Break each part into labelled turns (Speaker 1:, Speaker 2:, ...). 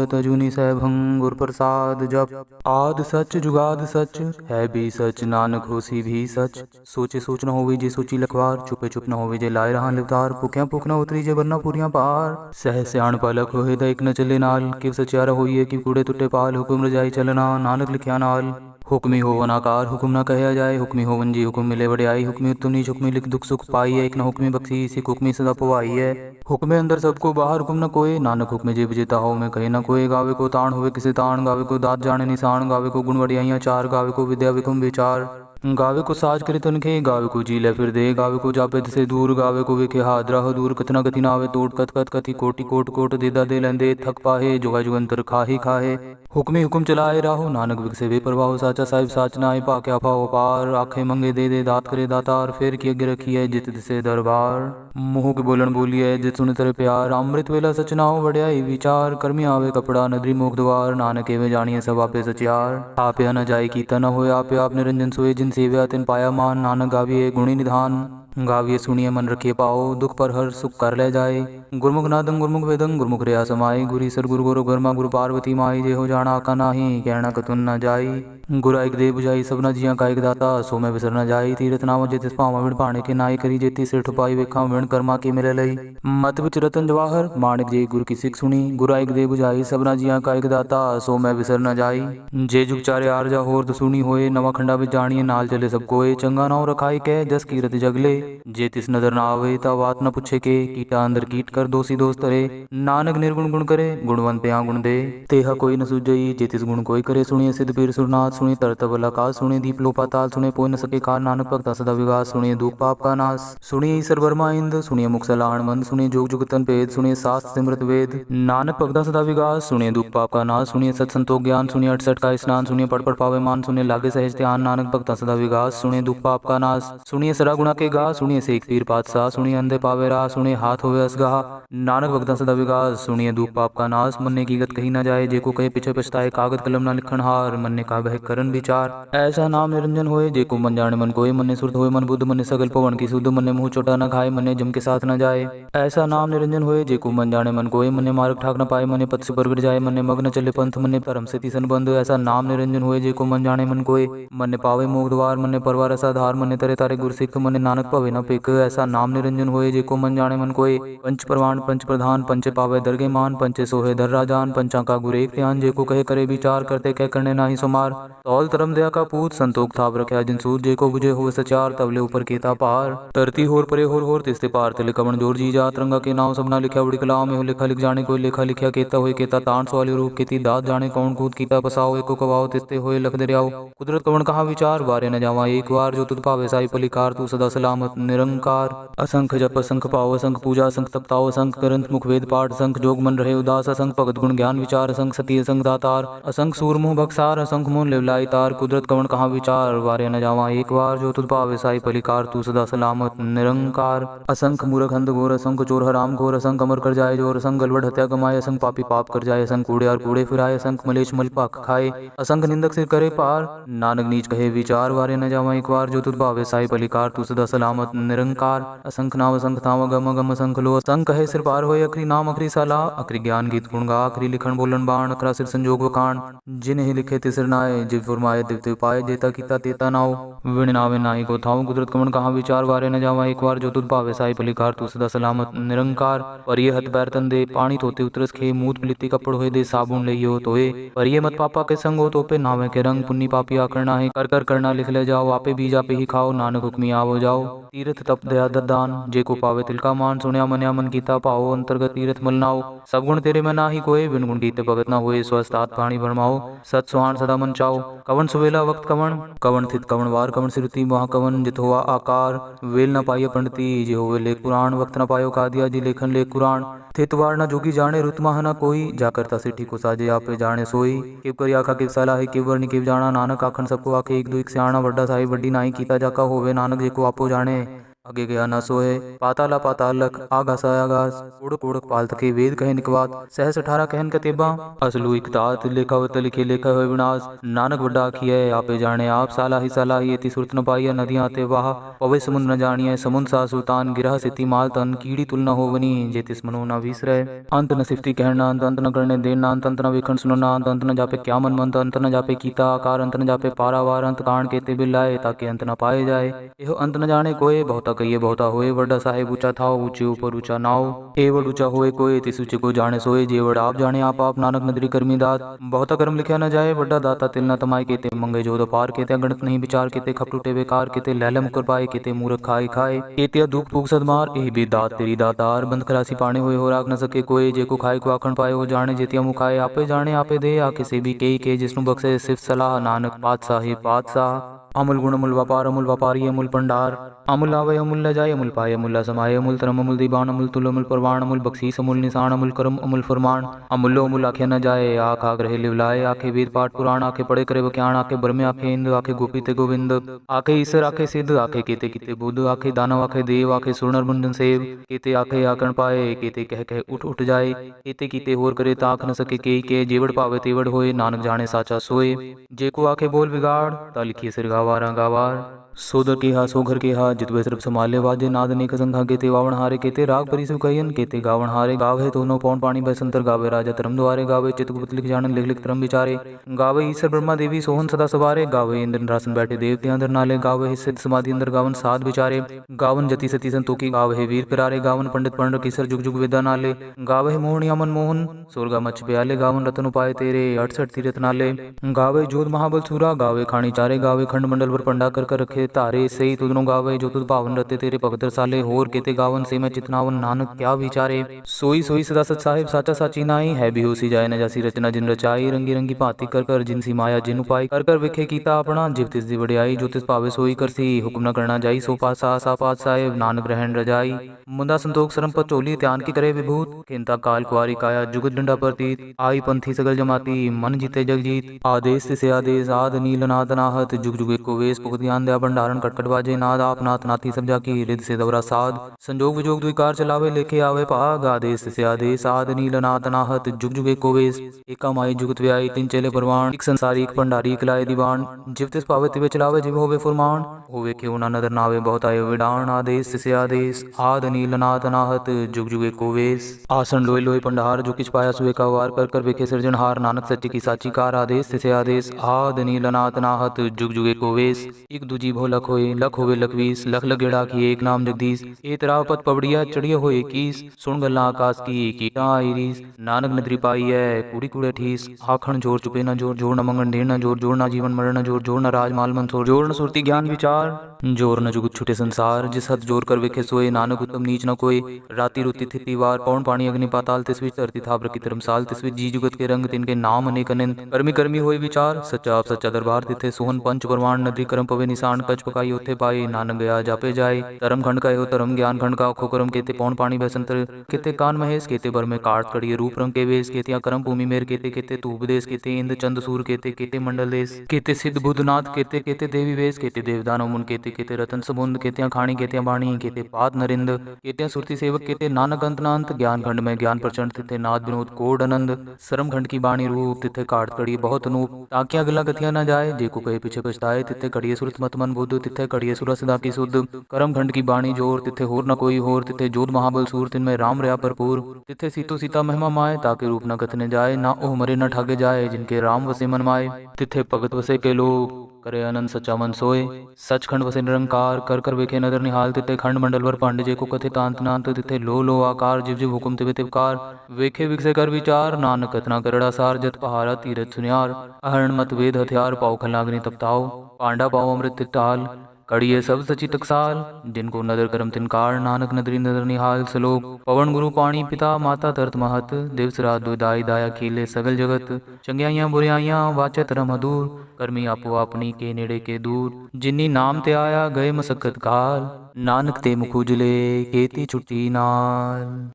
Speaker 1: तजुनि सैभं गुर प्रसाद जप। आद सच जुगाद सच है भी सच, नानक होसी भी सच। सोचे सोच न होवे जे सोची लखवार, चुपे चुप न होवे जे लाए रहा लिवतार। भुख्या भुख न उतरी जे बरना पूरियां पार, सह सियाण पलक होए द एक न चले नाल। किव सचियारा होइए कि कूड़े टुटे पाल, हुकुम रजाई चलना नानक लिखिया नाल। हुक्मी होवन आकार हुक्म न कहया जाए, हुक्मी होवन जी हुक्म मिले बड़ियाई। हुक्मी उत्तम नीच हुक्मी लिख दुख सुख पाई है, एक न हुक्मी बख्शी सिख हुक्मी सदा पवाई है। हुक्मे अंदर सबको बाहर हुक्म न कोय, नानक हुक्मे जे विजेता हो मैं कहे न कोय। गावे को ताण होवे किसे ताण, गावे को दात जाने निशान। गावे को गुण वड़ियाइयाँ चार, गावे को विद्या विकुम विचार। गावे को साज करे तनखे, गावे को जी ले फिर दे। गावे को जापे से दूर, गावे को वेखे हादरा हो दूर। कतना कति नावे तोड़ कत कत कति कोटि कोट कोट। देदा दे लेंदे थक पाहे, जुगा जुगंतर खाही खाहे। हुक्मी हुक्म चलाए राहो, नानक विक से बेपरवाह। साचा साहिब साच नाय पाके अफाओ पार। आखे मंगे दे दे दात करे दातार, फेर की अगे रखी है जित दिसे दरबार। मुँह के बोलन बोली है जित सुन तेरे प्यार, अमृत वेला सच नाओ वड्याई विचार। कर्मी आवे कपड़ा नदरी मोख द्वार, नानक एवे जानिए सब आपे सचियार। आपे न जाय कीता न होए आपे आप निरंजन सोए, जिन सेव्या तिन पाया मान। नानक गाविए गुणी निधान, गाविए सुनिए मन रखिए पाओ। दुख पर हर सुख कर ले जाए, गुरमुख नादं गुरमुख वेदं गुरमुख रिया समाई। गुरी सर गुरु गुरु ब्रह्मा गुरु पार्वती माई, जे हो जाना आका नाही कहना कतुन न जाई। गुर एक दे बुझाई सबना जिया का एक दाता, सो मैं बिसर न जाई। तीरथ नाम जेतिस पावा विण पाणे के नाई, करी जेती सिर ठुपाई वेखा विण कर्मा के मिले लई। मत विच रतन जवाहर माणिक जे गुर की सिख सुनी, गुर एक दे बुझाई सबना जिया का एक दाता, सो मैं बिसर न जाई। जे जुग चारे आरजा होर तो सुनी होए, नवा खंडा विच जानिए नाल चले सब कोय। चंगा नाव रखाई के जस कीरत जगले, जे तिस नदर न आवे ता बात न पूछे के। कीटा अंदर कीट कर दोषी दोष तरे, नानक निर्गुण गुण करे गुणवंत त्या गुण दे। तेहा कोई न सुझई जे तिस गुण कोई करे, सुनिए सिद्ध पीर सुरनाथ सुनिए तरत बला काज। सुनिए दीप लो पाताल सुनिए पोय न सके कार, नानक भक्ता सदा विगास। सुनिए दुख पाप का नाश सुनिए ईसर वर्मा इंद, सुनिए मुख सलाहण मंद। सुनिए जोग जुगतन भेद सुनिए शास्त्र सिमृत वेद, नानक भक्ता सदा विगास। सुनिए दुख पाप का नाश सुनिए सत संतोष ज्ञान, सुनिए 68 का स्नान। सुनिए पढ़ पढ़ पावे मान, सुनिए लागे सहज ध्यान। नानक भक्ता सदा विगास सुनिए दुख पाप का नाश, सुनिए सरा गुणा के गा। सुनिए सेख पीर पातशाह सुनिए अंधे पावे राह, सुनिए हाथ होवे असगाह। नानक भक्ता सदा विगास सुनिए दुख पाप का नाश, मन्ने की गत कही न जाए। जेको कहे पीछे पछताए, कागद कलम ना लिखण हार। मन्ने का बह करन विचार, ऐसा नाम निरंजन होए जेको मन जाने मन कोय। मन्ने सुरत होए मन बुद्ध, मन्ने सगल पवन की सुध। मन्ने मुँह चोटा न खाए, मन्ने जम के साथ न जाए। ऐसा नाम निरंजन होए जेको मन जाने मन कोय। मन्ने मार्ग ठाक न पाए, मन्ने पथ से परगट जाए। मन्ने मग्न चले पंथ, मन्ने धर्म से तीसन बंध। ऐसा नाम निरंजन होए जेको मन जाने मन कोय। मन्ने पावे मोक्ष द्वार, मन्ने परवार असाधार। मन्ने तरे तारे गुर सिख, मन्ने नानक पवे न पिक। ऐसा नाम निरंजन होए जेको मन जाने मन कोय। पंच प्रमाण पंच प्रधान, पंचे पावे दरगे मान। पंचे सोहे दर राजान, पंचा का गुर एक ध्यान। जेको कहे करे विचार, करते कह करने नाही सुमार। तौल धर्म दया का पूत, संतोख थाप रख्या जिन सूत। जेको बुझे हो सचार, तवले ऊपर केता पार। तरती होर परे होर तिस्ते पार, तिले कवन जोर जी जा। तिरंगा के नाम सबना लिखा बड़ी कलाम, हो लिखा लिख जाने कोई। लेखा लिखया केता होए केता ताण, सवाली रूप केती दात। जाने कौन कूद कीता पसाओ, एको कवाओ तिस्ते होए लख दरियाओ। कुदरत कवन कहा विचार, वारे न जावा एक बार। जो तुध पावे साई पलिकार, तू सदा सलामत निरंकार। असंख जप असंख पाओ, असंख पूजा असंख तपताओ। असंख ग्रंथ मुख वेद पाठ, असंख जोग मन रहे उदास। असंख भगत गुण ज्ञान विचार, असंख सती असंख दातार। असंख सूर मुँह बक्सार, असंख मोन लिवलाई तार। कुदरत कवन कहा विचार, वारे न जावा एक बार। जो तुध पावे साई पलिकार, तू सदा सलामत निरंकार। असंख मूर्ख अंध घोर, असंख चोर हराम घोर। असंख अमर कर जाए जोर, असंख गलवड हत्या कमाए। असंख पापी पाप कर जाए, असंख कूड़े और कूड़े फिराए। असंख मलेच्छ मल पाक खाए, असंख निंदक सिर करे पार। नानक नीच कहे विचार, वारे न जावा एक बार। जो तुध पावे साई पलिकार, तू सदा सलामत निरंकार। असंख नाम असंख थाम, अगम अगम असंख लो। असंख कहे सिर पार होए, अखरी नाम अखरी साला। अखरी ज्ञान गीत गुण गा, अखरी लिखण बोलन बाण। अखरा सिर संजोग वखाण, जिन्हें लिखे तिसर नाय। जिव फुरमाए दिव्य पाए, जेता कीता तेता नाव। विण नावे नाई को थाऊ, कुदरत कवन कहा विचार। वारे न जावा एक बार। जो तुध पावे साई पलिकार, तू सदा सलामत निरंकार। परिये हथ पैर तन दे, पानी धोते उतरस खे। मूत पलिति कपड़ होए दे, साबुन लइयो धोए। परिये मत पापा के संग हो, तोपे नावे के रंग। पुन्नी पापी आकरना है, कर कर करना लिख ले जाओ। आपे बीज आपे ही खाओ, नानक हुक्मी आवो जाओ। तीर्थ तप दया ददान, जेको पावे तिलका मान। सुनया मनया मन कीता पाओ, अंतर्गत तीर्थ मल नाओ। सब गुण तेरे में नाही कोय, बिन गुण कीते भगत न होए। स्वस्थ आत पाणी भरमाओ, सत सुहान सदा मन चाओ। कवन सुवेला वक्त कवन, कवन थित कवन वार। कवन सिरुति महा कवन, जित हुआ आकार। वेल न पाइय पंडिती, जे होवे लेख पुराण। वक्त न पायो कादिया, जी लेखन लेख कुरान। थित वार न जोगी जाने, रुत महा न कोई। जा करता सिठी को साजे, आपे जाने सोई। किव करी आखा किव सलाह है, किव वर्णि किव जाना। नानक आखन सबको आखे, एक दो एक स्याणा। वड्डा साहिब वड्डी नाई कीता, जाका होवे नानक जेको आपो जाने। अगे गया न सोए, पाताला पाताल लख, आगास आगास, उड़क उड़क पाल थके, वेद कहे निकवात, सहस 18 कहन कतेबा, असलू इकतात, लेखावत लिखे लेखा हुए विनाश, नानक बड़ा आखिए आपे जाने आप, साला ही एति सुरत न पाइया, नदियाँ ते वाह, पवे समुद्र न जानिए, समुद्र सा सुल्तान, गिरह सिति माल तन, कीड़ी तुल न होवनी, जेतिस मनो न विसरे, अंत न सिफती कहना, अंत न करने देना, अंत न वेखण सुनना, अंत न जापे क्या मन मंत, अंत न जापे कीता आकार, अंत न जापे पारावार, अंत कांड केते बिलाए, ताकि अंत न पाए जाए, यह अंत न जाने कोय, बहुता कहिए बहुता होए, वड्डा साहेब ऊंचा था, ऊंचे ऊपर ऊंचा नाव, एवड ऊंचा होए कोय, तिस ऊंचे को जाने सोए, जेवड आप जाने आप नानक नदरी कर्मी दात, बहुता कर्म लिखा न जाए, वड्डा दाता तिल न तमाय, केते मंगे जोध पार, केते गणत नहीं विचार, केते खपटूटे बेकार, केते लैले मुकर पाए, केते मूर्ख खाए खाए, केते दुख फूक सदमार, एही भी दात तेरी दातार, बंद खलासी पाने हुए हो राख न सके कोय, जेको खाए को आखण पाए हो जाने, जेतिया मुँह खाए आपे जाने आपे दे, आके से भी के जिसनु बख्शे सिर्फ सलाह, नानक पातशाह अमूल गुण अमूल व्यापारी अमूल भंडार, अमूल आवे अमूल ल जाए, अमूल पाए अमूल समाये, अमूल धर्म अमूल दीवान, अमूल तुल अमूल परवान, अमूल बख्शीस अमूल निशान, अमूल करम अमूल फरमान, अमूल्यो अमूल आखे न जाए, आख आग रहे लिवलाए, आखे वेद पाठ पुराण, आखे पढ़े करे बख्याण, आखे ब्रह्मे आखे इंद्र, आखे गोपी ते गोविंद, आखे ईश्वर आखे सिद्ध, आखे केते किते बुद्ध, आखे दानव आखे देव, आखे सुरनर मुंडन सेव, केते आखे आकण पाए, केते कह कह उठ उठ जाए, केते कीते होर करे ताक न सके के जेवड़ पावे तेवड़ होए, नानक जाने साचा सोए, जेको आखे बोल बिगाड़, ता लिखिए सिर गावार गावार, सोदर के हा सोघर के हा, जितवे सिर्फ संभाले वाजे, नाद नेक संघा, केते वावण हारे, केते राग परिसु कहियन, केते गावण हारे, गावे तो नो पौन पानी बसंतर, गावे राजा धर्म द्वारे, गावे चितगुप्त लिख जानन लिख लिख धर्म विचारे, गावे ईश्वर ब्रह्मा देवी सोहन सदा सवारे, गावे इंद्र रासन बैठे देवते अंदर नाले, गावे सिद्ध समाधि अंदर गावन साध विचारे, गावन जति सती संतोखी, गावे वीर पिरारे, गावन पंडित पंडित किसर जुग जुग विद्या नाले, गावे मोहन या मनमोहन सोरगा मच प्याले, गावन रतन उपाय तेरे 68 तीरथ नाले, गावे जोध महाबल सूरा, गावे खानी चारे, गावे खंड मंडल पर पंडा कर रखे तारे, सही तुदनो गावे जो तुद पावन रते तेरे भगत साले, होर केते गावन से मैं चितनावन, नानक क्या विचारे, सोई सोई सदा सच साहिब साचा साची नाई, है भी होसी जाए न जासी रचना जिन रचाई, रंगी रंगी भांति कर कर जिनसी माया जिन उपाय, कर कर विखे कीता अपना, जिव तिस दी वड्याई, जो तिस पावे सोई करसी, हुक्म न करना जाई, सो पासा सा पात साहेब, नानक ग्रहण रजाई, मुंदा संतोख सरम पर चोली, त्यान की करे विभूत, किंता काल कुआरी काया, जुगत डंडा प्रतीत, आई पंथी सगल जमाती, मन जीते जग जीत, आदेश से आदेश, आद नील नाद नाहत, जुग जुग एको वेश, पुख ध्यान दया भंडारण, कटकट बाजे नाद, आप नाथ नाथी सब जाकी, रिद से दवरा साध, संजोग विजोग द्विकार चलावे, लेखे आवे पाग, आदेश से आदेश, आद नील नाद नाहत, जुग जुग एको वेश, एका माई जुगत व्याई, तीन चेले परवान, एक संसारी एक भंडारी एक लाए दीवान, जिव तिस पावे तिवे चलावे, जिव होवे फुरमान, होवे क्यों ना नदर नावे, बहुत आयो विडान, आदेश से आदेश, आद नील नाद नाहत, जुग जुग एको वेश, आसन लोय लोय पंडार, जो किछ पाया सुए का वार, कर कर वेखे सृजनहार, नानक सच्ची की साची कार, आदेश से आदेश, आद नील नाद नाहत, जुग जुग एको वेश, एक दूजी भो लख होए, लख होवे लखवीस, लख लगेड़ा की एक नाम जगदीश, ए तेरा पत पवड़िया चढ़िया हो इक्कीस, सुन गल्ला आकाश की कीटा आईरीस, नानक नदरी पाई है कूड़ी कूड़े ठीस, आखण जोर चुपे न जोर, जोर न मंगन ढेर न जोर, जोर न जीवन मरण न जोर, जोर न राज माल मंसोर, जोर न सुरती ज्ञान विचार, जोर न जुगत छुटे संसार, जिस हद जोर कर वेखे सोए, नानक उत्तम नीच न कोई, राति रुति थिति वार, पौन पानी अग्नि पाताल, तिसविच धरती थाप रखी धर्मसाल, तिसविच जी जुगत के रंग, तिनके नाम अनेक अनंत, कर्मी कर्मी होए विचार, सच्चा आप सच्चा दरबार, तिथे सोहन पंच परवान, नदी करम पवे निशान, कच पकाई उथे पाई, नानक गया जापे जाए, धर्म खंड का यो धर्म, ज्ञान खंड का खो करम, केते पौन पानी बसंतर, केते कान महेश, केते बर में काट कड़िए रूप रंग के वेश, केतिया करम भूमि मेर, केते केते तू उपदेश, केते इंद्र चंद सूर, केते केते मंडल देश, केते सिद्ध बुद्धनाथ, केते केते देवी वेश, केते देवदानव मुन, केते केते रतन समुंद, केतिया खाणी केतिया बाणी, केते पाद नरिंद, केतिया सुरती सेवक, केते नानक अंत नांत, ज्ञान खंड में ज्ञान प्रचंड, तिथे नाद विनोद कोड आनंद, सरम खंड की बाणी रूप, तिथे काट कड़िए बहुत अनूप, ताकिया गला गतिया न जाए, जेको कहे पीछे पछताए, तिथे कड़िए सुरत मत मन बुद्ध, तिथे कड़िए सुर सदा की शुद्ध, करम खंड की बाणी जोर, तिथे होर न कोई होर, तिथे जोध महाबल सूर, तिनमें राम रहा भरपूर, तिथे सीतो सीता महिमा माए, ताके रूप न कथने जाए, ना ओह मरे न ठागे जाए, जिनके राम वसे मन माए, तिथे भगत वसे के लोग, करे आनंद सच्चा मन सोए, सचखंड वसे निरंकार, कर कर वेखे नदर निहाल, तिथे खंड मंडल वर पांडे को कथे तांत नांत, तिथे लो लो आकार, जिव जिव हुकुम तिवे तिवकार, वेखे विकसे कर विचार, नानक कतना करड़ा सार, जत पहारा तीरथ सुनियार, अहरण मत वेद हथियार, पाओ खलाग्नि तपताओ, पांडा पाओ अमृत टाल, कड़िए सब सची टकसाल, जिनको नदर करम तिनकार, नानक नदरी नदर निहाल, सलोक पवन गुरु पाणी पिता माता तरत महत, दिवस रात दुदाई दाया कीले सगल जगत, चंग्याइयां बुराइयां वाचे तरम अधूर, कर्मी आपो अपनी के नेड़े के दूर, जिन्नी नाम ते आया गए मसक्कत काल, नानक ते मुख उजले केती छुट्टी नाल।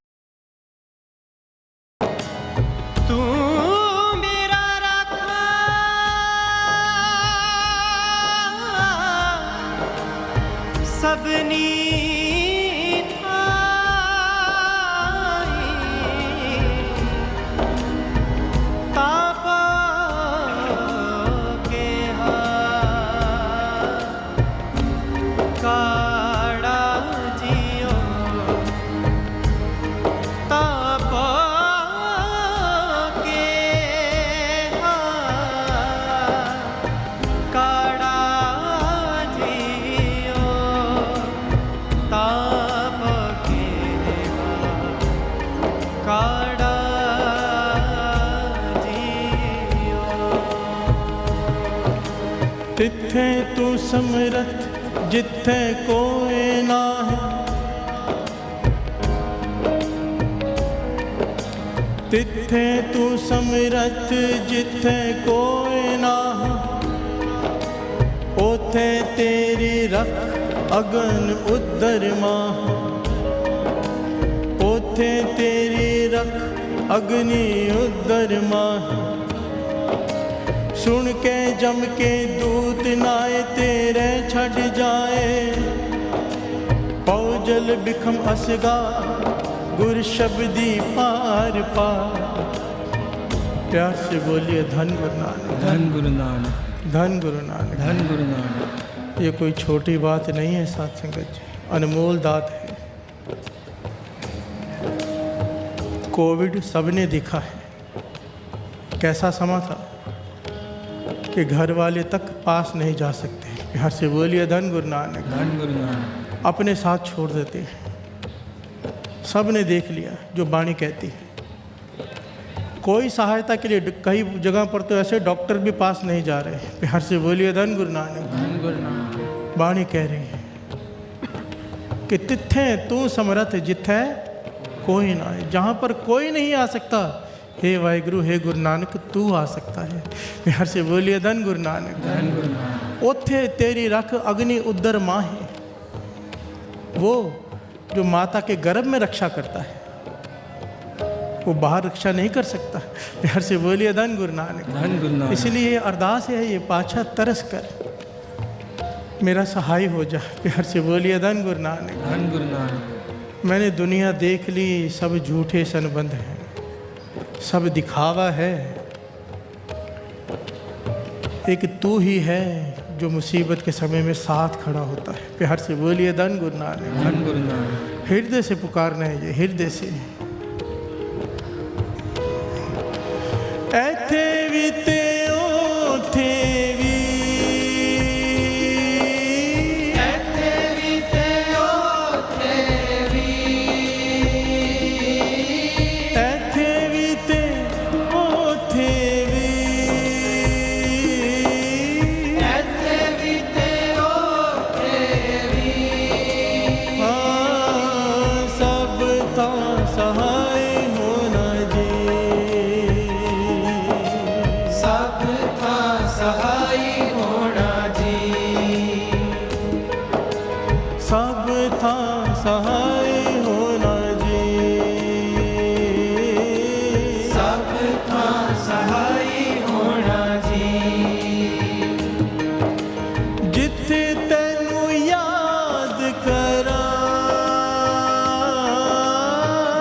Speaker 2: तू मेरा रखा सबनी
Speaker 3: तिथे तू समरथ जिथे कोई ना है, तिथे तू समरथ जिथे कोई ना है, ओथे तेरी रख अगन उदर माह, ओथे तेरी रख अग्नि उदर माह। सुन के जम के दूत नाए तेरे छड़ जाए, पौजल बिखम असगा गुर शब्दी पार पार। प्यार से बोलिए धन गुरु नानक,
Speaker 4: धन गुरु नानक,
Speaker 3: धन गुरु नानक,
Speaker 4: धन गुरु नानक।
Speaker 3: ये कोई छोटी बात नहीं है साथ संगत जी, अनमोल दात है। कोविड सबने देखा है, कैसा समा था कि घर वाले तक पास नहीं जा सकते। प्यार से बोलिए धन गुरु नानक,
Speaker 4: धन गुरु नानक।
Speaker 3: अपने साथ छोड़ देते हैं। सब ने देख लिया जो वाणी कहती है। कोई सहायता के लिए कई जगह पर तो ऐसे डॉक्टर भी पास नहीं जा रहे। प्यार से बोलिए धन गुरु नानक,
Speaker 4: धन गुरु नानक।
Speaker 3: वाणी कह रही है कि तिथे तू समरथ जिथे कोई ना है, जहाँ पर कोई नहीं आ सकता, हे वाहिगुरु हे गुरु नानक तू आ सकता है। प्यार से बोलिए धन गुरु नानक,
Speaker 4: धन गुरु नानक।
Speaker 3: ओथे तेरी रख अग्नि उदर माहे, वो जो माता के गर्भ में रक्षा करता है वो बाहर रक्षा नहीं कर सकता। प्यार से बोलिए धन गुरु नानक,
Speaker 4: धन गुरु नानक।
Speaker 3: इसलिए ये अरदास है, ये पाछा तरस कर मेरा सहाय हो जा। प्यार से बोलिए धन गुरु नानक,
Speaker 4: धन गुरु नानक।
Speaker 3: मैंने दुनिया देख ली, सब झूठे संबंध हैं, सब दिखावा है। एक तू ही है जो मुसीबत के समय में साथ खड़ा होता है। प्यार से बोलिए धन गुरु नानक,
Speaker 4: धन गुरु नानक।
Speaker 3: हृदय से पुकारना है, ये हृदय से। ऐथे भी ते ओथे भी,
Speaker 2: ऐथे भी ते ओथे भी,
Speaker 3: ऐथे भी ते ओथे भी,
Speaker 2: ऐथे भी ते ओथे भी।
Speaker 3: हाँ सब था सहाय होना जी,
Speaker 2: सब था सहाय होना जी,
Speaker 3: सब था सहाय होना जी,
Speaker 2: सब था सहाय होना जी।
Speaker 3: जिथे तेनू याद करा,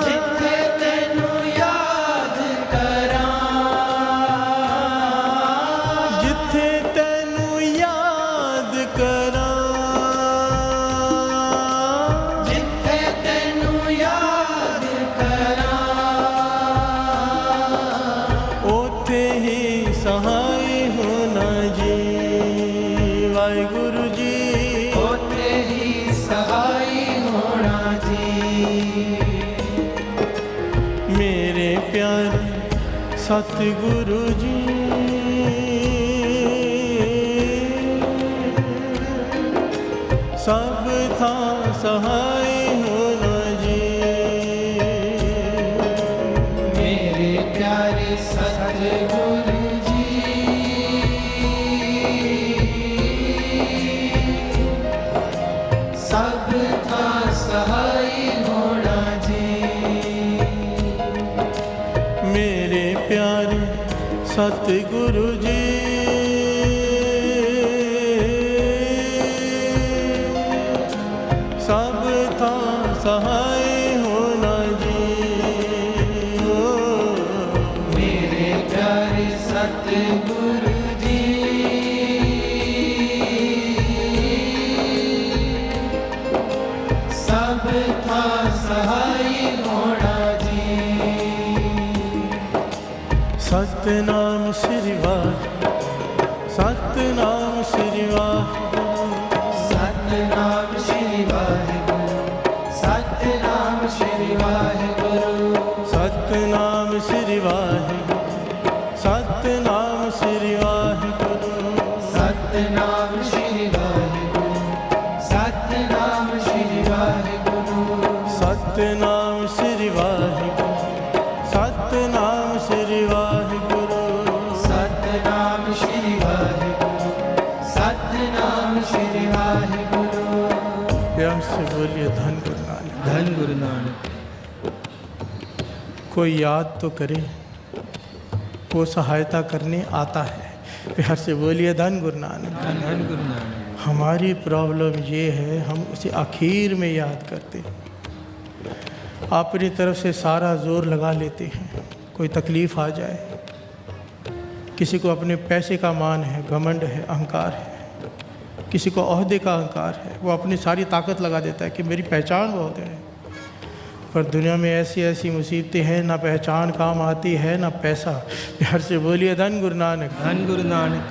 Speaker 2: जिथे तैनू याद करा,
Speaker 3: जिथे तेनू याद करा,
Speaker 2: जिथे तैनू याद करा,
Speaker 3: ओथे ही सहाय होना जी। वाहिगुरु जी
Speaker 2: ओथे ही सहाय होना जी।
Speaker 3: मेरे प्यारे सतगुरु जी, सब था सहाय होना जी।
Speaker 2: मेरे प्यारे सतगुरु जी, सब था सहाय होना जी।
Speaker 3: मेरे प्यारे सतगुरु जी, सब था सहाय होना जी।
Speaker 2: मेरे प्यारे सतगुरु जी, सब था सहाय होना जी।
Speaker 3: सतनाम श्री वाहिगुरू, सतनाम श्री वाहिगुरू,
Speaker 2: सतनाम श्री वाहिगुरू, सतनाम श्री वाहिगुरू,
Speaker 3: सतनाम श्री वाहिगुरू, सतनाम श्री वाहिगुरू,
Speaker 2: सतनाम
Speaker 4: नानक।
Speaker 3: कोई याद तो करे, वो सहायता करने आता है। प्यार से बोलिए धन गुरु नानक।
Speaker 4: धन गुरु नानक।
Speaker 3: हमारी प्रॉब्लम ये है, हम उसे आखिर में याद करते हैं, अपनी तरफ से सारा जोर लगा लेते हैं। कोई तकलीफ़ आ जाए, किसी को अपने पैसे का मान है, घमंड है, अहंकार है, किसी को ओहदे का अहंकार है, वो अपनी सारी ताकत लगा देता है कि मेरी पहचान बहुत है। पर दुनिया में ऐसी ऐसी मुसीबतें हैं, ना पहचान काम आती है ना पैसा। प्यार से बोलिए धन गुरु नानक।
Speaker 4: धन गुरु नानक।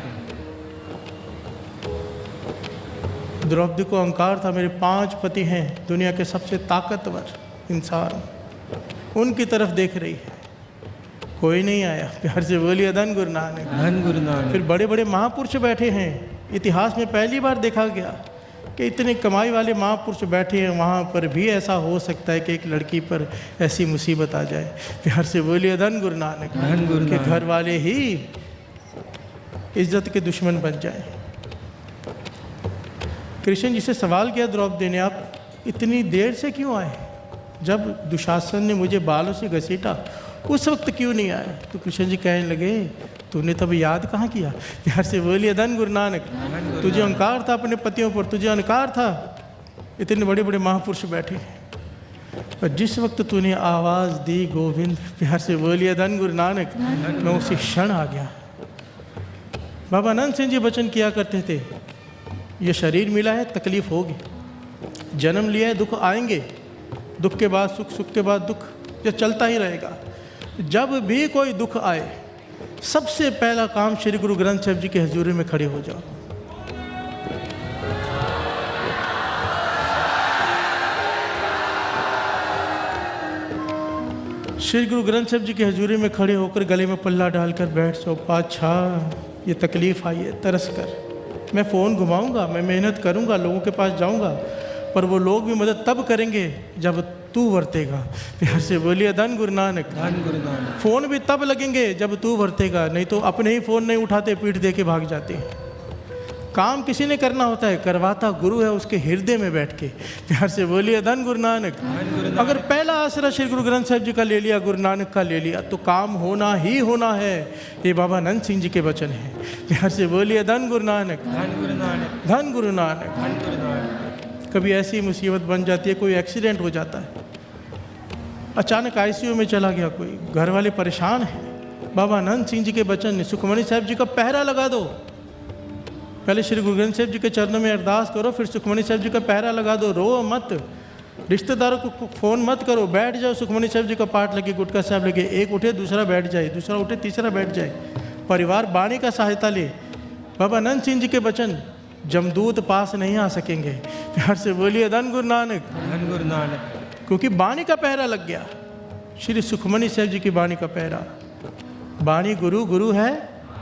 Speaker 3: द्रौपदी को अहंकार था, मेरे 5 पति हैं, दुनिया के सबसे ताकतवर इंसान, उनकी तरफ देख रही है, कोई नहीं आया। प्यार से बोलिए धन गुरु नानक।
Speaker 4: धन गुरु नानक।
Speaker 3: फिर बड़े बड़े महापुरुष बैठे हैं, इतिहास में पहली बार देखा गया कि इतने कमाई वाले महापुरुष बैठे हैं, वहाँ पर भी ऐसा हो सकता है कि एक लड़की पर ऐसी मुसीबत आ जाए। प्यार से बोलिए धन गुरु नानक।
Speaker 4: धन गुरु
Speaker 3: के
Speaker 4: नानक।
Speaker 3: घर वाले ही इज्जत के दुश्मन बन जाए। कृष्ण जी से सवाल किया द्रौपदी ने, आप इतनी देर से क्यों आए? जब दुशासन ने मुझे बालों से घसीटा उस वक्त क्यों नहीं आए? तो कृष्ण जी कहने लगे, तूने तब याद कहाँ किया? प्यार से बोलिए धन गुरु नानक। तुझे अहंकार था अपने पतियों पर, तुझे अहंकार था, इतने बड़े बड़े महापुरुष बैठे, पर जिस वक्त तूने आवाज़ दी गोविंद, प्यार से बोलिए धन गुरु नानक, मैं उसी क्षण आ गया। बाबा आनंद सिंह जी वचन किया करते थे, ये शरीर मिला है, तकलीफ होगी, जन्म लिया है, दुख आएंगे, दुख के बाद सुख, सुख के बाद दुख, ये चलता ही रहेगा। जब भी कोई दुख आए, सबसे पहला काम श्री गुरु ग्रंथ साहिब जी के हजूरी में खड़े हो जाओ। श्री गुरु ग्रंथ साहिब जी की हजूरी में खड़े होकर गले में पल्ला डालकर बैठ जाओ। पातशाह ये तकलीफ़ आई है, तरस कर, मैं फ़ोन घुमाऊंगा, मैं मेहनत करूंगा, लोगों के पास जाऊंगा, पर वो लोग भी मदद तब करेंगे जब तू वर्तेगा। प्यार से बोलिए धन गुरु नानक।
Speaker 4: धन गुरु नानक।
Speaker 3: फ़ोन भी तब लगेंगे जब तू वर्तेगा, नहीं तो अपने ही फ़ोन नहीं उठाते, पीठ दे के भाग जाते हैं। काम किसी ने करना होता है, करवाता गुरु है उसके हृदय में बैठ के। प्यार से बोलिए धन गुरु नानक। अगर पहला आसरा श्री गुरु ग्रंथ साहिब जी का ले लिया, गुरु नानक का ले लिया, तो काम होना ही होना है। ये बाबा आनंद सिंह जी के वचन है। प्यार से बोलिए धन गुरु नानक।
Speaker 4: धन गुरु नानक।
Speaker 3: धन गुरु नानक।
Speaker 4: धन गुरु नानक।
Speaker 3: कभी ऐसी मुसीबत बन जाती है, कोई एक्सीडेंट हो जाता है, अचानक आईसीयू में चला गया कोई, घर वाले परेशान हैं, बाबा आनंद सिंह जी के वचन ने, सुखमनी साहिब जी का पहरा लगा दो। पहले श्री गुरु ग्रंथ साहिब जी के चरणों में अरदास करो, फिर सुखमनी साहिब जी का पहरा लगा दो। रो मत, रिश्तेदारों को फ़ोन मत करो, बैठ जाओ, सुखमनी साहिब जी का पाठ लगे, गुटका साहब लगे, एक उठे दूसरा बैठ जाए, दूसरा उठे तीसरा बैठ जाए। परिवार बाणी का सहायता ले। बाबा आनंद सिंह जी के वचन, जमदूत पास नहीं आ सकेंगे। प्यार से बोलिए धन गुरु नानक।
Speaker 4: धन गुरु नानक।
Speaker 3: क्योंकि बाणी का पहरा लग गया, श्री सुखमनी साहिब जी की बाणी का पहरा। बाणी गुरु, गुरु है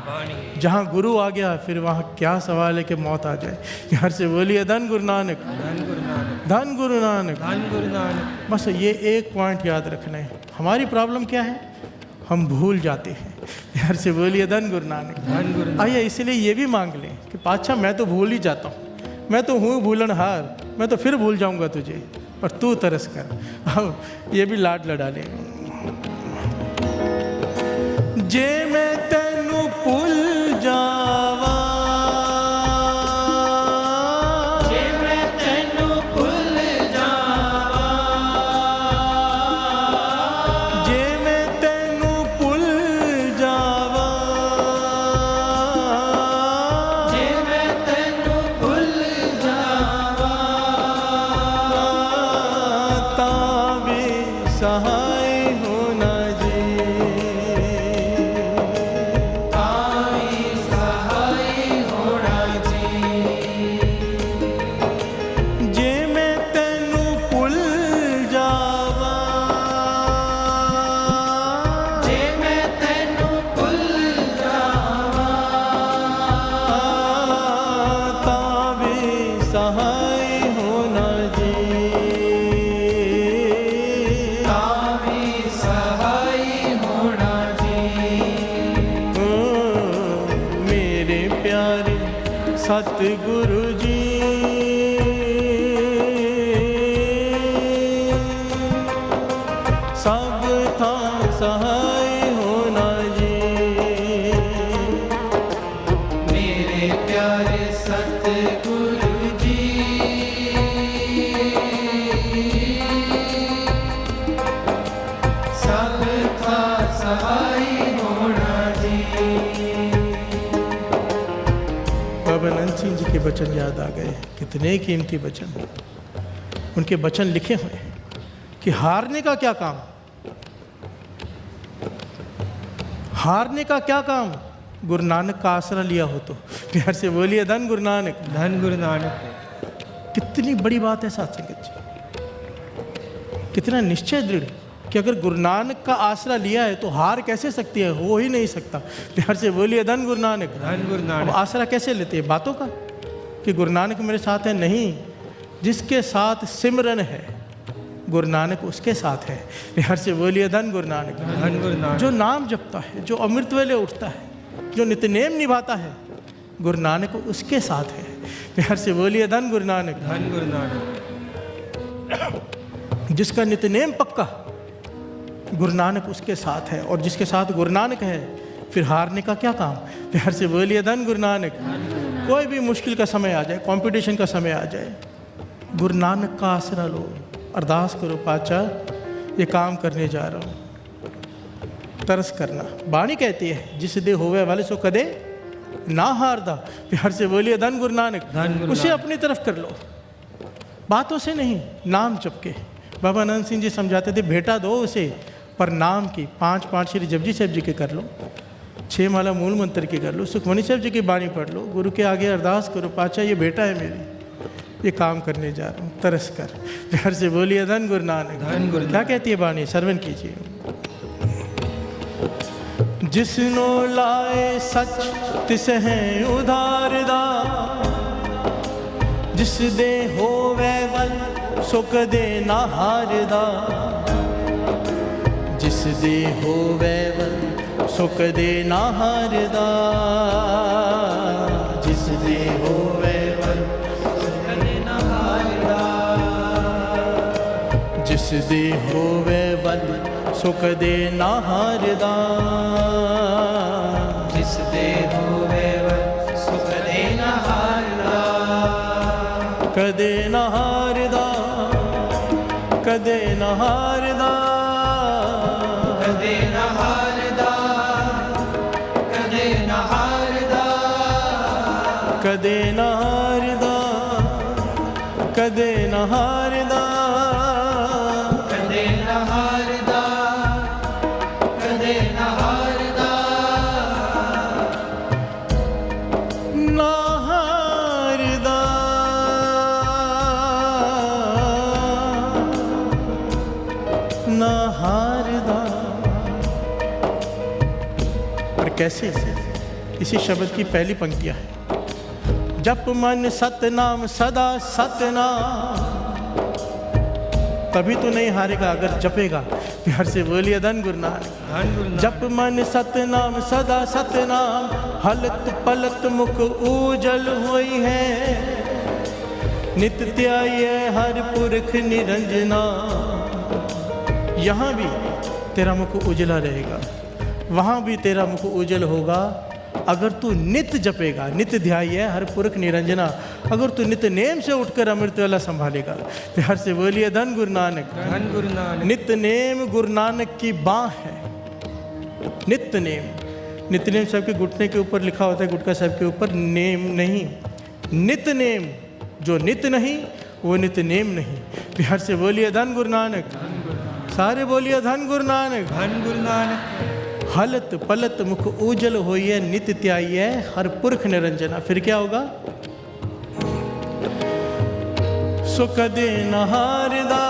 Speaker 4: वाणी।
Speaker 3: जहाँ गुरु आ गया फिर वहाँ क्या सवाल है कि मौत आ जाए। प्यार से बोलिए धन गुरु नानक।
Speaker 4: धन गुरु नानक।
Speaker 3: धन गुरु नानक।
Speaker 4: धन गुरु नानक।
Speaker 3: बस ये एक पॉइंट याद रखना है। हमारी प्रॉब्लम क्या है? हम भूल जाते हैं। प्यार से बोलिए धन गुरु नानक।
Speaker 4: धन गुरु नानक।
Speaker 3: आइए इसलिए ये भी मांग लें कि पातशाह मैं तो भूल ही जाता हूँ, मैं तो हूँ भूलनहार, मैं तो फिर भूल जाऊँगा तुझे, और तू तरस कर। अब ये भी लाड लड़ा लें। जे मैं तेनू भूल जावा,
Speaker 2: जे मैं तेनू भूल जावा,
Speaker 3: जे मैं तेनू भूल जावा,
Speaker 2: जे मैं तेनू भूल जावा,
Speaker 3: तावे सहाय होना जी।
Speaker 2: ताई सहाय होना जी।
Speaker 3: जे मैं तेनू भूल जावा,
Speaker 2: जे मैं तेनू भूल जावा,
Speaker 3: तावे सहाय होना जी।
Speaker 2: ताई सहाय होना जी।
Speaker 3: ओ मेरे प्यारे सतगुरु जी, बाबा नंद सिंह जी के वचन याद आ गए। कितने कीमती वचन, उनके वचन लिखे हुए कि हारने का क्या काम, हारने का क्या काम, गुरु नानक का आसरा लिया हो तो। प्यार से बोलिए धन गुरु नानक।
Speaker 4: धन गुरु नानक।
Speaker 3: कितनी बड़ी बात है साथ संगत जी, कितना निश्चय दृढ़ कि अगर गुरु नानक का आसरा लिया है तो हार कैसे सकती है, हो ही नहीं सकता। प्यार से बोलिए धन गुरु नानक।
Speaker 4: धन गुरु
Speaker 3: अब
Speaker 4: नानक।
Speaker 3: आसरा कैसे लेते हैं, बातों का कि गुरु नानक मेरे साथ है, नहीं, जिसके साथ सिमरन है गुरु नानक उसके साथ है। प्यार से बोलिए धन गुरु नानक।
Speaker 4: धन गुरु नानक।
Speaker 3: जो नाम जपता है, जो अमृत वेले उठता है, जो नित्यनेम निभाता है, गुरु नानक उसके साथ है। प्यार से बोलिए धन गुरु नानक।
Speaker 4: धन गुरु नानक।
Speaker 3: जिसका नित्यनेम पक्का, गुरु नानक उसके साथ है, और जिसके साथ गुरु नानक है फिर हारने का क्या काम। प्यार से बोलिए धन गुरु नानक। कोई भी मुश्किल का समय आ जाए, कंपटीशन का समय आ जाए, गुरु नानक का आसरा लो, अरदास करो, पातशाह ये काम करने जा रहा हूँ। तरस करना, बाणी कहती है जिस दे होवे वाले सो कदे ना हारदा। प्यार से बोलिए धन गुरु नानक।
Speaker 4: धन गुरु
Speaker 3: उसे
Speaker 4: नानक।
Speaker 3: अपनी तरफ कर लो, बातों से नहीं, नाम जप के। बाबा नंद सिंह जी समझाते थे, भेंटा दो उसे पर नाम की, 5 श्री जपजी साहब जी के कर लो, 6 माला मूल मंत्र की कर लो, सुखमनी साहब जी की बाणी पढ़ लो, गुरु के आगे अरदास करो, पातशाह ये बेटा है मेरी, ये काम करने जा रहा हूँ, तरस कर। प्यार से बोलिए धन गुरु नानक।
Speaker 4: धन गुरु
Speaker 3: क्या कहती है बाणी, श्रवण कीजिए। जिसनो लाए सच तिस है उधारदा, जिस दे होवे वल सो कदे ना हारदा, जिस दे होवे वल सो कदे ना हारदा, जिस दे होवे वल सो कदे ना हारदा, जिस दे होवे वल सो कदे ना हारदा,
Speaker 2: जिस दे होवे वल सो कदे ना हारदा,
Speaker 3: कदे ना हारदा, कदे ना हारदा,
Speaker 2: कदे ना हारदा, कदे ना हारदा,
Speaker 3: कदे ना हारदा, कदे ना हारदा,
Speaker 2: कदे ना हारदा, कदे ना हारदा,
Speaker 3: ना हारदा, ना हारदा। और कैसे, इसी शब्द की पहली पंक्तियां है, जप मन सतनाम सदा सतनाम, तभी तो नहीं हारेगा अगर जपेगा। प्यार से बोलिए धन गुरु नानक।
Speaker 4: धन गुरु नानक।
Speaker 3: जप मन सतनाम सदा सतनाम, हलत पलत मुख उजल होई है, नित्य त्याय हर पुरख निरंजना। यहाँ भी तेरा मुख उजला रहेगा, वहाँ भी तेरा मुख उजल होगा अगर तू नित्य जपेगा, नित्य ध्याय हर पुरख निरंजना, अगर तू नित्य नेम से उठकर अमृत वाला संभालेगा। प्यार से बोलिए धन गुरु नानक।
Speaker 4: धन गुरु नानक।
Speaker 3: नित्य नेम गुरु नानक की बाँ है, नित्य नेम। नित्य नेम सबके घुटने के ऊपर लिखा होता है, गुटका साहब के ऊपर नेम नहीं, नित्य नेम। जो नित्य नहीं वो नित्य नेम नहीं। प्यार से बोलिए धन गुरु नानक। सारे बोलिए धन गुरु नानक।
Speaker 4: धन गुरु नानक।
Speaker 3: हलत पलत मुख उजल होइए, नित्य त्याय हर पुरख निरंजना। फिर क्या होगा, सुख दे न हारदा,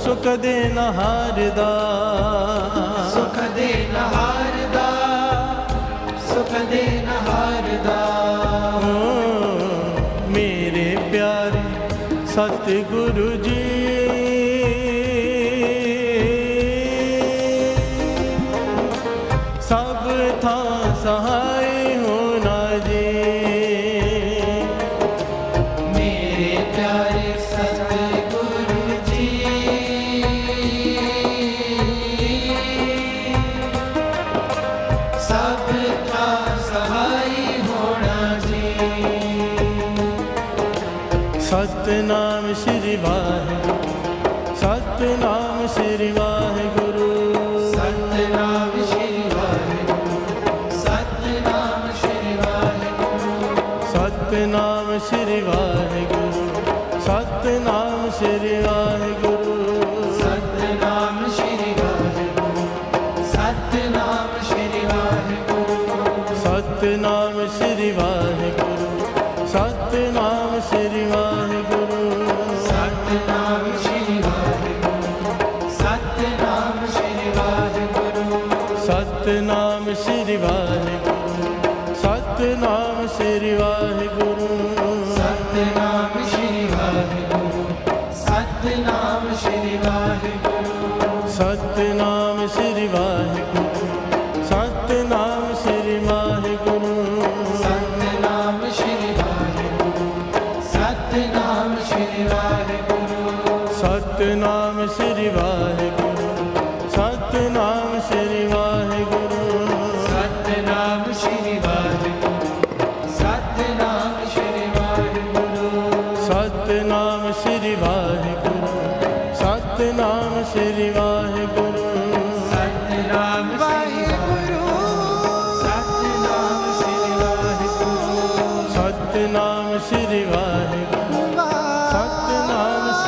Speaker 3: सुख दे न हारदा,
Speaker 2: सुख दे न हारदा, सुख दे न हारदा,
Speaker 3: ओ, मेरे प्यारे सतगुरु जी, सब था सहाय होना जी।
Speaker 2: मेरे प्यारे सतगुरु जी, सब का सहाय होना जी।
Speaker 3: सतनाम श्री वाहे, सतनाम श्री वाहेगुरु,
Speaker 2: सतनाम श्री वाहेगुरु, सतनाम श्री वाहेगुरु,
Speaker 3: ਸ੍ਰੀ ਵਾਹਿਗੁਰੂ ਸਤਨਾਮ ਸ੍ਰੀ ਵਾਹਿਗੁਰੂ
Speaker 2: ਸਤਨਾਮ ਸ਼੍ਰੀ ਵਾਹਿਗੁਰੂ ਸਤਨਾਮ ਸ਼੍ਰੀ ਵਾਹਿਗੁਰੂ
Speaker 3: ਸਤਨਾਮ ਸ੍ਰੀ ਵਾਹਿਗੁਰੂ ਸਤਨਾਮ ਸ੍ਰੀ ਵਾਹਿਗੁਰੂ
Speaker 2: ਸਤਨਾਮ ਸ਼੍ਰੀ ਵਾਹਿਗੁਰੂ ਸਤਨਾਮ ਸ਼੍ਰੀ ਵਾਹਿਗੁਰੂ
Speaker 3: ਸਤਨਾਮ ਸ੍ਰੀ ਵਾਹਿਗੁਰੂ ਸਤਨਾਮ ਸ੍ਰੀ ਵਾਹਿਗੁਰੂ
Speaker 2: ਸਤਨਾਮ ਸ਼੍ਰੀ ਵਾਹਿਗੁਰੂ ਸਤਨਾਮ ਸ਼੍ਰੀ ਵਾਹਿਗੁਰੂ
Speaker 3: ਸਤਨਾਮ ਸ੍ਰੀ ਵਾਹਿਗੁਰੂ ਸਤਨਾਮ ਸ੍ਰੀ ਵਾਹਿਗੁਰੂ
Speaker 2: ਸਤਨਾਮ ਸ਼੍ਰੀ ਵਾਹਿਗੁਰੂ ਸਤਨਾਮ ਸ਼੍ਰੀ ਵਾਹਿਗੁਰੂ
Speaker 3: ਸਤਨਾਮ ਸ੍ਰੀ ਵਾਹਿਗੁਰੂ ਸਤਨਾਮ ਸ੍ਰੀ ਵਾਹਿਗੁਰੂ
Speaker 2: ਸਤਨਾਮ ਸ਼੍ਰੀ ਵਾਹਿਗੁਰੂ ਸਤਨਾਮ ਸ਼੍ਰੀ ਵਾਹਿਗੁਰੂ
Speaker 3: ਸਤਨਾਮ ਸ੍ਰੀ ਵਾਹਿਗੁਰੂ ਸਤਨਾਮ ਸ੍ਰੀ ਵਾਹਿਗੁਰੂ
Speaker 2: ਸਤਨਾਮ ਵਾਹਿਗੁਰੂ ਸਤਨਾਮ ਸ਼੍ਰੀ ਵਾਹਿਗੁਰੂ
Speaker 3: ਸਤਨਾਮ ਸ੍ਰੀ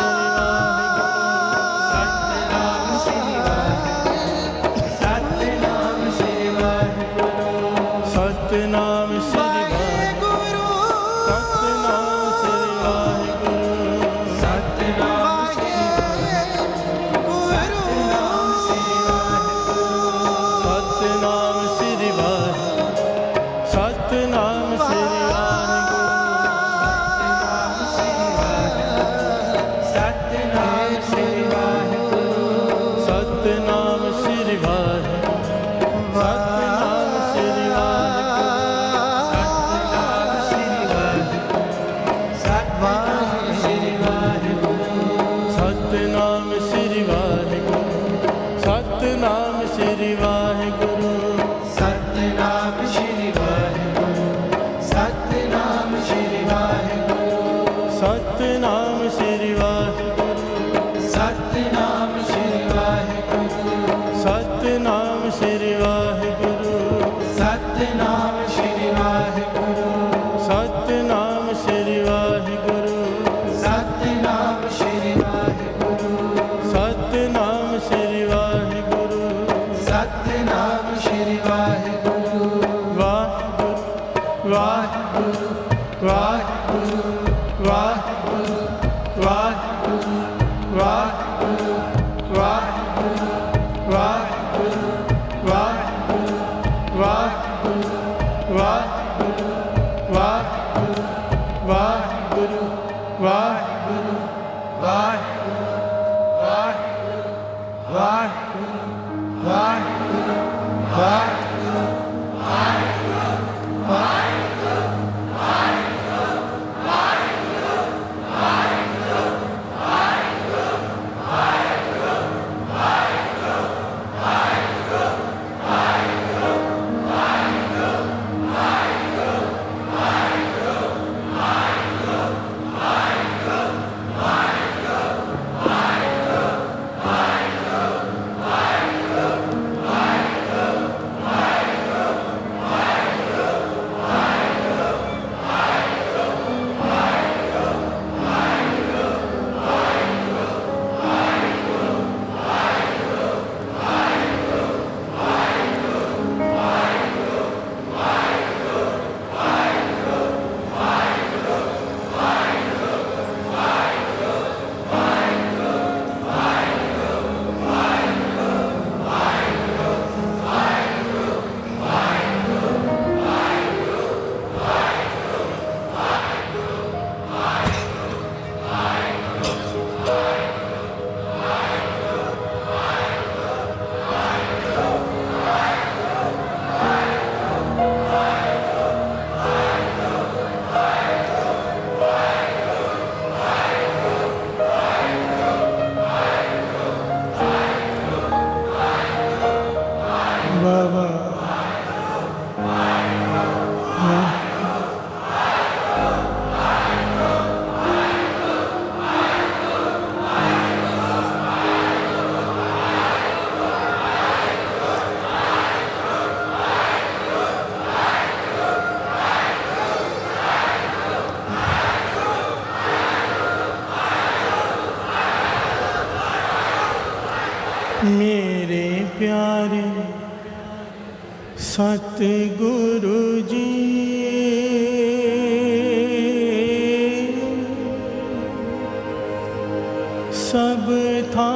Speaker 3: ਵਾਹਿਗੁਰੂ ਸਤਨਾਮ ਸ੍ਰੀ ਵਾਹਿਗੁਰੂ
Speaker 2: ਸਤਨਾਮ ਸ਼੍ਰੀ ਵਾਹਿਗੁਰੂ ਸਤਨਾਮ ਸ਼੍ਰੀ ਵਾਹਿਗੁਰੂ
Speaker 3: ਸਤਨਾਮ ਸ੍ਰੀ ਵਾਹਿਗੁਰੂ
Speaker 2: ਸਤਨਾਮ ਸ਼੍ਰੀ
Speaker 3: ਸਤਨਾਮ ਸ੍ਰੀ ਵਾਹਿਗੁਰੂ ਸਤਨਾਮ ਸ੍ਰੀ ਵਾਹਿਗੁਰੂ
Speaker 2: ਸਤਨਾਮ ਸ਼੍ਰੀ ਵਾਹਿਗੁਰੂ
Speaker 3: ਸਤਨਾਮ ਸ੍ਰੀ ਵਾਹਿਗੁਰੂ
Speaker 2: ਸਤਨਾਮ ਸ਼੍ਰੀ ਵਾਹਿਗੁਰੂ
Speaker 3: ਸਤਨਾਮ ਸ੍ਰੀ ਵਾਹਿਗੁਰੂ ਸਤਨਾਮ ਸ੍ਰੀ ਵਾਹਿਗੁਰੂ
Speaker 2: ਸਤਨਾਮ ਸ਼੍ਰੀ ਵਾਹਿਗੁਰੂ ਸਤਨਾਮ ਸ਼੍ਰੀ ਵਾਹਿਗੁਰੂ
Speaker 3: ਸਤਨਾਮ ਸ੍ਰੀ ਵਾਹਿਗੁਰੂ
Speaker 2: ਸਤਨਾਮ ਸ਼੍ਰੀ ਵਾਹਿਗੁਰੂ
Speaker 3: ਸਤਨਾਮ ਸ੍ਰੀ ਵਾਹਿਗੁਰੂ
Speaker 2: ਸਤਨਾਮ ਸ਼੍ਰੀ ਵਾਹਿਗੁਰੂ
Speaker 3: ਸਤਨਾਮ ਸ੍ਰੀ ਵਾਹਿਗੁਰੂ
Speaker 2: ਸਤਨਾਮ ਸ਼੍ਰੀ ਵਾਹਿਗੁਰੂ
Speaker 3: ਸਤਨਾਮ ਸ੍ਰੀ ਵਾਹਿਗੁਰੂ
Speaker 2: ਸਤਨਾਮ ਸ਼੍ਰੀ ਵਾਹਿਗੁਰੂ
Speaker 3: ਵਾਹਿਗੁਰੂ ਵਾਹਿਗੁਰੂ ਵਾਹਿਗੁਰੂ ਵਾਹਿਗੁਰੂ ਵਾਹਿਗੁਰੂ ਵਾਹਿਗੁਰੂ ਵਾਹਿਗੁਰੂ ਵਾਹਿਗੁਰੂ ਵਾਹਿਗੁਰੂ ਵਾਹਿਗੁਰੂ ਵਾਹਿਗੁਰੂ ਵਾਹਿਗੁਰੂ ਵਾਹਿਗੁਰੂ ਵਾਹਿਗੁਰੂ ਵਾਹਿਗੁਰੂ ਵਾਹਿਗੁਰੂ सतगुरु जी सब था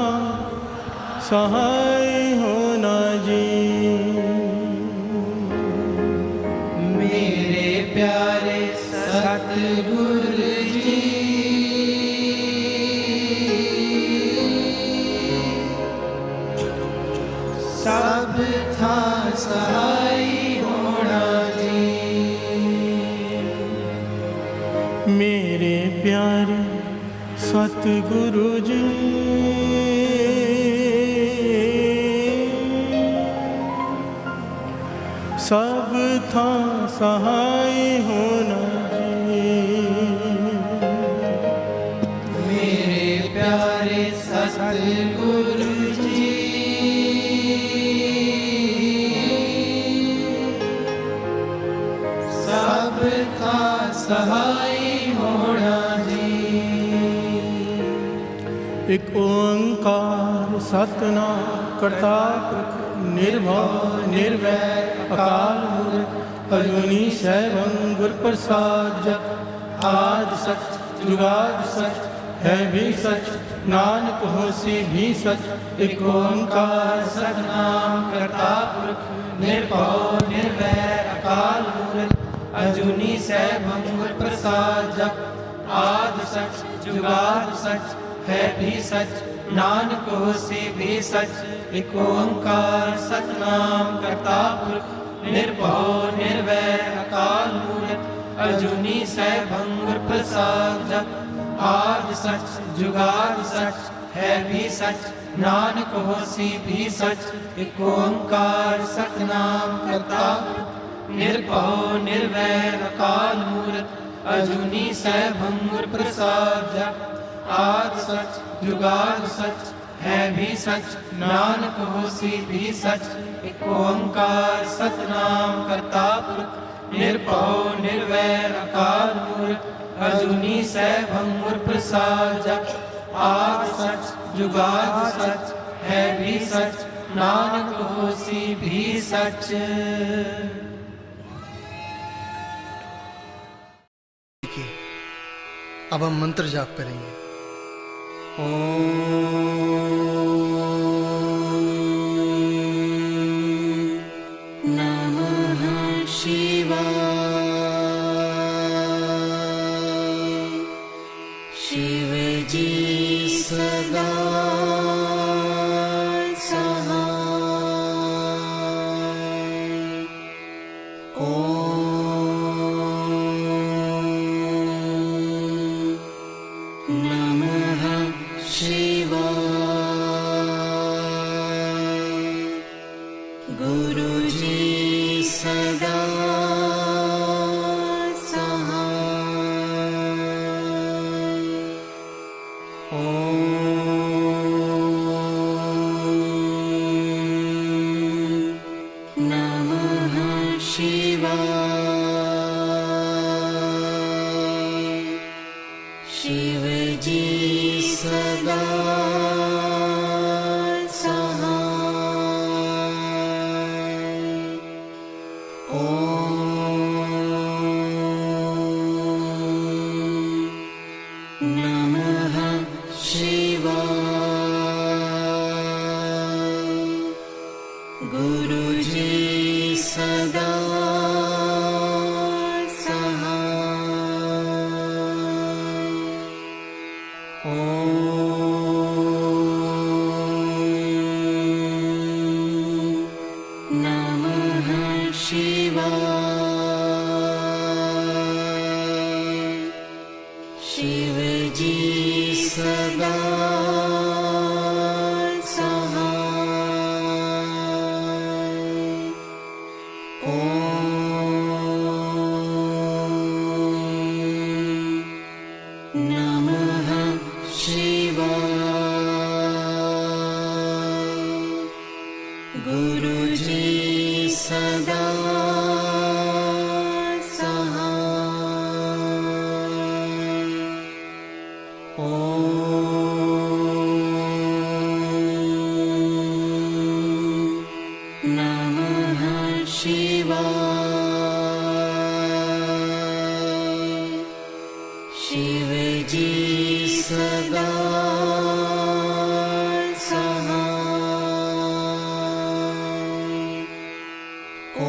Speaker 3: सहाय होना जी।
Speaker 2: मेरे प्यारे सतगुरु जी सब था सहाय होना जी।
Speaker 3: मेरे प्यारे सतगुरु जी सब था सहाय होना जी।
Speaker 2: मेरे प्यारे सतगुरु जी सब था सहाय होना जी।
Speaker 3: एक ओंकार सतनाम करता पुरख निर्भव निर्वैर अकाल मूर्त अजूनी सैभं गुर प्रसाद जप आदि सच जुगाद सच है भी सच नानक होसी भी सच। एक ओंकार
Speaker 2: सतनाम करता पुरख निर्भव निर्वैर अकाल मूर्त अजूनी सैभं गुर प्रसाद जप आदि सच जुगाद सच है भी सच नानक होसी भी सच। एक ओंकार सतनाम करता पुरख निर्भव निर्वैर अकाल मूर्त अजूनी सैभं गुर प्रसाद जप आदि सच जुगाद सच है भी सच नानक होसी भी सच। एक ओंकार सतनाम करता पुरख निर्भव निर्वैर अकाल मूर्त अजूनी सैभं गुर प्रसाद जप आदि सच जुगाद सच है भी सच नानक होसी भी सच। एक ओंकार सतनाम करता पुरख निर्भव निर्वैर अकाल मूर्त अजूनी सैभं गुर प्रसाद जप आदि सच जुगाद सच है भी सच नानक होसी भी सच।
Speaker 5: अब हम मंत्र जाप करेंगे।
Speaker 6: नमः शिवाय शिव जी सदा शिव जी सदा शिव जी सदा सहाय। ॐ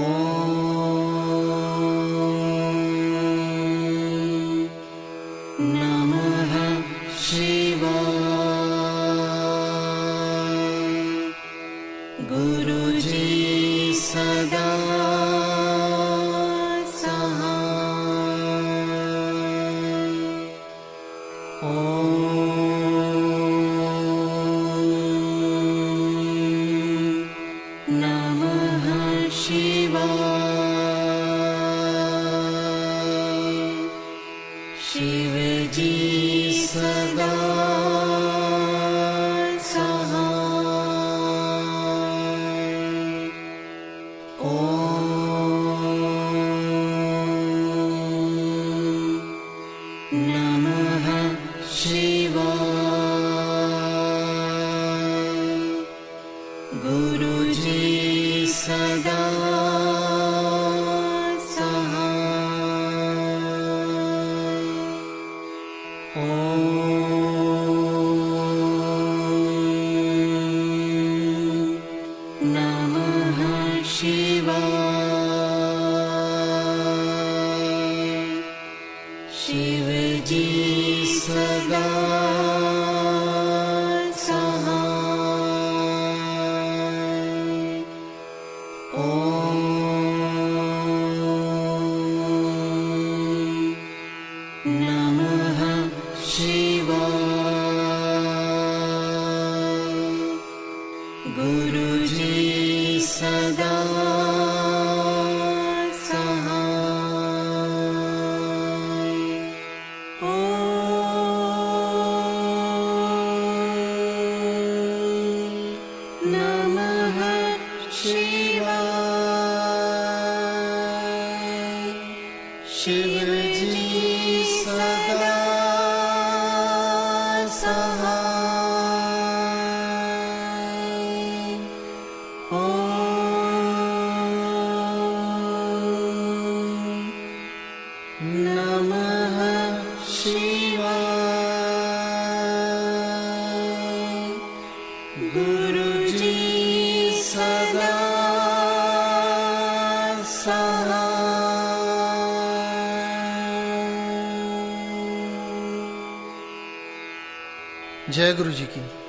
Speaker 6: नमः शिवाय। गुरुजी सदा सहाय। ॐ नमः शिवाय। शिव जी सदा सहाय। ॐ नमः शिवाय। गुरुजी सदा सहाय। ॐ नमः शिवाय। शिव जी सदा सहाय। ॐ नमः शिवाय। गुरुजी सदा सहाय। ॐ नमः शिवाय। शिव जी सदा सहाय। ॐ नमः शिवाय। गुरुजी सदा सहाय।
Speaker 5: जय गुरु जी की।